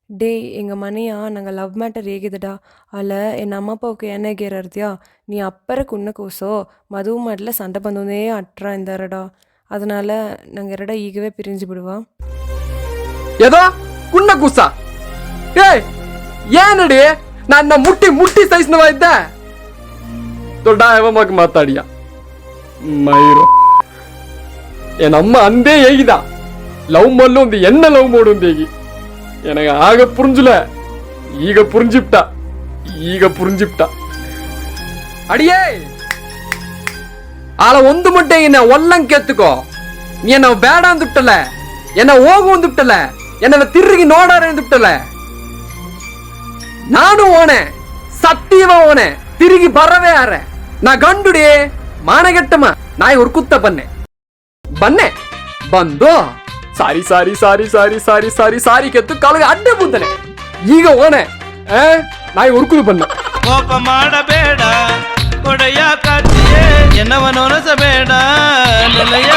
டேய் எங்க மனைಯ ನಂಗೆ ಲವ್ ಮ್ಯಾಟರ್ ಹೇಗಿದೆಡಾ ಅಲ್ಲ ಎನ್ನ ಅಮ್ಮ ಅಪ್ಪಕ್ಕೆ ಏನೇ ಗೇರರ್ದ್ಯಾ நீ அப்பற குன்ன கோசோ மதுவு மாட்டில் சண்டை பந்தோன்னே அட்ரா இருந்தாரடா அதனால நாங்கள் ಎರಡ ಈಗವೇ பிரிஞ்சு ಬಿಡುವ ஏதோ குன்ன கூசா ஏய் ಏನಡಿ ನನ್ನ ಮುಟ್ಟಿ ಮುಟ್ಟಿ ಸೈಸ್ನವ ಇದ್ದೆ ದೊಡ್ಡ ಯಾವಮಾಗಿ ಮಾತಾಡಿಯ ಮೈರು ಏನಮ್ಮ ಅಂದೇ ಹೇಗಿದ ಲವ್ ಮಲ್ಲು ಒಂದು ಎನ್ನ ಲವ್ ಮಾಡು ಅಂತ ಹೇಗಿ எனக்கு ஆக புரிஞ்சுல ಈಗ புரிஞ்சுப்டா அடியே ஆள ಒಂದು ಮುಟ್ಟೆ என்ன ಒಲ್ಲಂಗೆ ಎತ್ತುಕೋ ನೀ என்ன ಬೇಡ ಅಂದುಬಿಟ್ಟಲ್ಲ என்ன ಹೋಗು ಅಂದುಬಿಟ್ಟಲ್ಲ என்ன ತಿರುಗಿ ನೋಡಾರೆ ಅಂದುಬಿಟ್ಟಲ್ಲ ನಾನು ಓಣೆ ಸತ್ಯವ ಓಣೆ ತಿರುಗಿ ಬರವೇ ಯಾರೆ ನಾ ಗಂಡುಡಿ ಮಾನಗೆಟ್ಟಮ್ಮ ನಾಯಿ ಹುರ್ಕುತ್ತ ಬನ್ನೆ ಬಂದು ಸಾರಿ ಸಾರಿ ಸಾರಿ ಸಾರಿ ಸಾರಿ ಸಾರಿ ಸಾರಿ ಕೆತ್ತು ಕಾಲಿಗೆ ಅಡ್ಡೆ ಬುದ್ದಾನೆ ಈಗ ಓಣೆ ನಾಯಿ ಹುರ್ಕುದು ಬನ್ನ ಕೋಪ ಮಾಡಬೇಡ ಕೊಡೆಯ ಕಾಚಿಯೇ ಎನ್ನವನೊನಸಬೇಡ ನೆಲೆಯ